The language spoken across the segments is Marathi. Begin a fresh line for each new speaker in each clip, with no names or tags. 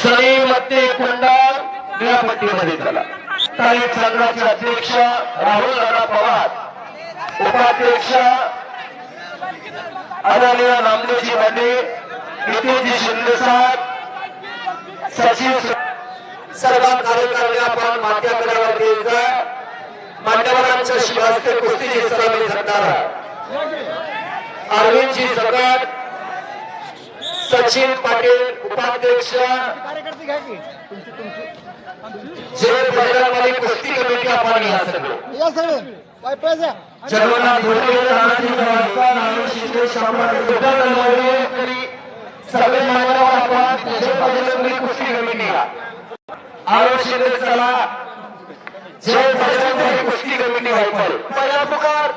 सई मध्ये कुंडाल निळापट्टीमध्ये चला. स्थानिक संघाचे अध्यक्ष राहुल दादा पवार, उपाध्यक्ष आदरणीय नामदेवजी भांडे, नितीनजी शिंदे साहेब, सचिव सर्व कार्यकर्ते आपण माध्यमांवरती यायचं. मान्यवरांच्या शिवास्ते कुस्तीची सलामी करणार अरविंदजी सकट, सचिन पाटील उपाध्यक्ष, जे बजरंगबली कुस्ती कमिटी आपण या सगळे जगन्नाथ धोटे, राणाजी गायकवाड, नारायण शिंदे, शामराव धोटे, सगळे मान्यवर आपण जे बजरंगबली कुस्ती कमिटीला आरोप शिंदे चला, जे बजरंगबली कुस्ती कमिटी वायफळ पहिला पुकार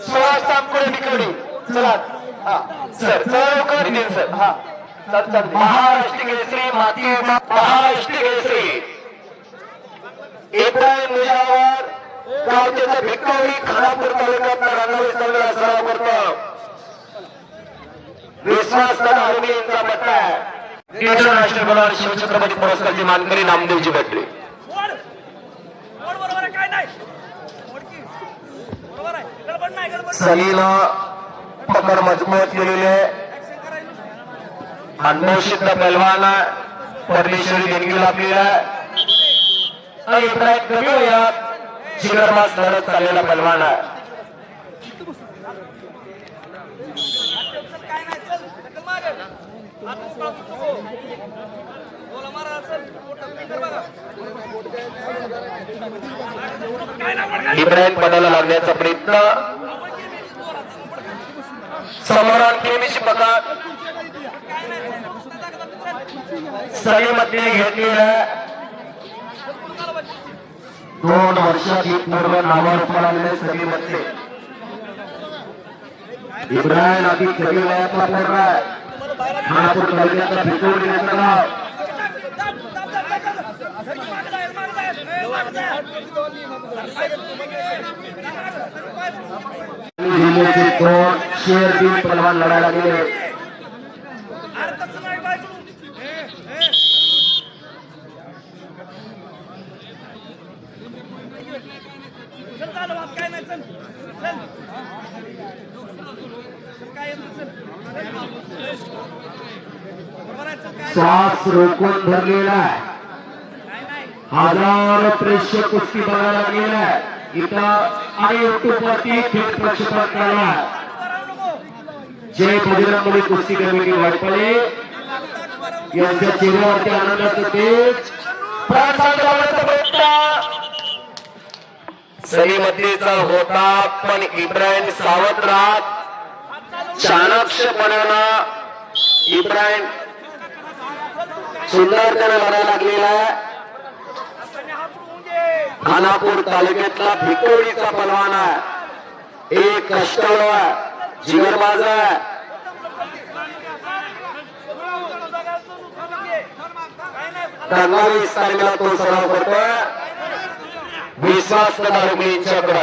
सुहास तापकडे निकडी चला. हा सर चौकर दिन सर. हा महाराष्ट्र केसरी माती महाराष्ट्र केसरी इब्राहिम मुजावर गावच्या भिक्कवडी खानापूर तालुक्यात रांगावी संघाला सराव करतो. विश्वास यांचा पट्टा आहे. इंटरनॅशनल बॉलर शिवछत्रपती पुरस्कारची मानकरी नामदेवजी भटले. सलीनं पकड मजबूत केलेले अनुभव सिद्ध पहलवान परमेश्वरी देणगी लाभलेला इब्राहिम कमी वयात जिगरबाज लढत चाललेला पहलवान आहे. इब्राहिम पदाला लागण्याचा प्रयत्न समोरात प्रेमीची पकड सलीमध्ये घेतलेल्या 2 वर्षात ही पूर्ण नावावर पडलेले सलीमध्ये इब्राहिम आधी कमी वयातला पूर्ण खानापूर तालुक्यातला भिक्कवडी याचं नाव. जिल्ह्याचे 2 शेर 3 पहलवान लढायला गेले. श्वास रोखून धरलेला हजारो प्रेक्षक कुस्ती बघायला गेला इथं आणि युट्यूबवरती थेट प्रक्षेपण करणार. जय बजरंगबली कुस्ती कमिटी वायफळे यांच्या चेहऱ्यावरती आनंदाचं तेज. सलीमतीचा होता पण इब्राहिम सावध राहत चाणक्षपणानं इब्राहिम सुंदर त्याला लढायला लागलेला. खानापूर तालुक्यातला भिक्कवडीचा पहलवान आहे. एक कष्टाळू आहे, जिगरबाज आहे. रंगावी तालमीला तो सराव करतोय. विश्वास दारुगींच्याकडे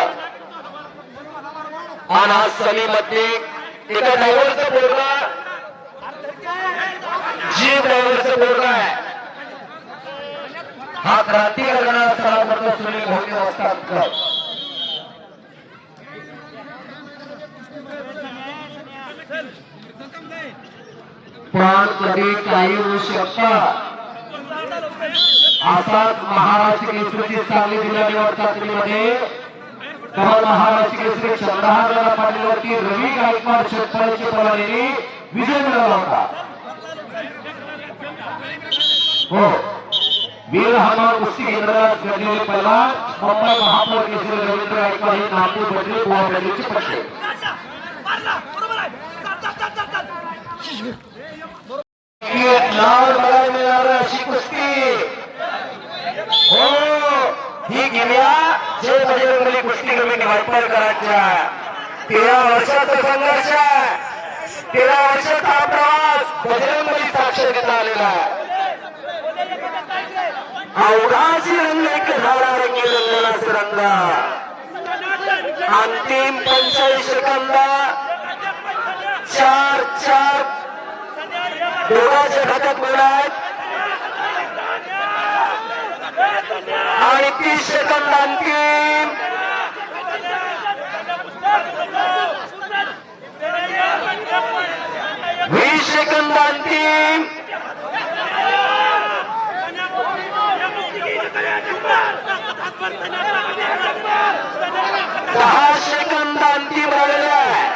आणि आज सलीमध्ये एका ड्रायव्हरचं बोलणं जी ड्रायव्हरचं बोलणं आहे. हा क्रांती करणारा सराव करतो सुनील भोगे असतात. पण कधी काही होऊ शकतं. असाच महाराष्ट्र केसरीची सांगली जिल्हा निवड चाचणीमध्ये महाराष्ट्र केसरी चंद्रहार पाटीलवरती रवी गायकवाड शेतकऱ्याच्या पलाने विजय मिळवला होता. हो वीर हनुमान कुस्ती केंद्रात घडलेले पहलवान मुंबई महापौर केसरी रवींद्र गायकवाड हे नामदेव भटले गोवाड्याचे पटले. नाव बघायला मिळणार अशी कुस्ती हो ही गेल्या जे बजरंगबली कुस्ती कमिटी वायफळ करायच्या 13 वर्षाचा संघर्ष 13 वर्षाचा प्रवास बजरंगबली साक्ष घेता आलेला आहे. अवघाची रंग एक झाला रंगी रंगला रंगा अंतिम 45 सेकंद 4-4 दोघांच्या खात्यात गुण आहेत आणि 30 सेकंद अंतिम. 20 सेकंद अंतिम. 10 सेकंद अंतिम राहिलेले आहे.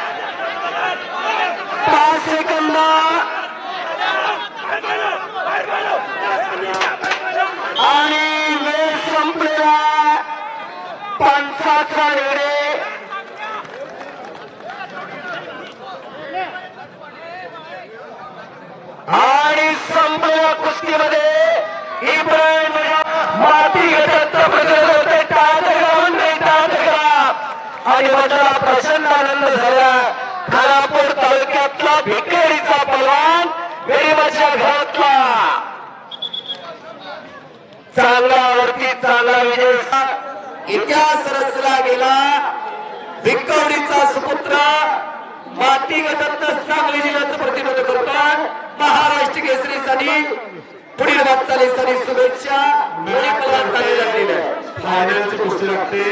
5 सेकंद आणि वेळ संपलेला. पंचाचा निर्णय आणि संपलेल्या कुस्तीमध्ये इब्राहिम माती घेतात होते आणि मला प्रचंड आनंद झाला. खानापूर तालुक्यातला भिकेरीचा पलवान गरीबाच्या घरातला चांगल्यावरती चांगला विजय. इतिहास रचला गेला. भिकवडीचा सुपुत्र माती गटात सांगली जिल्ह्याचं प्रतिनिधित्व करतात. महाराष्ट्र केसरीसाठी पुढील वाटचालीसाठी शुभेच्छा. फायनलची कुस्ती लागते.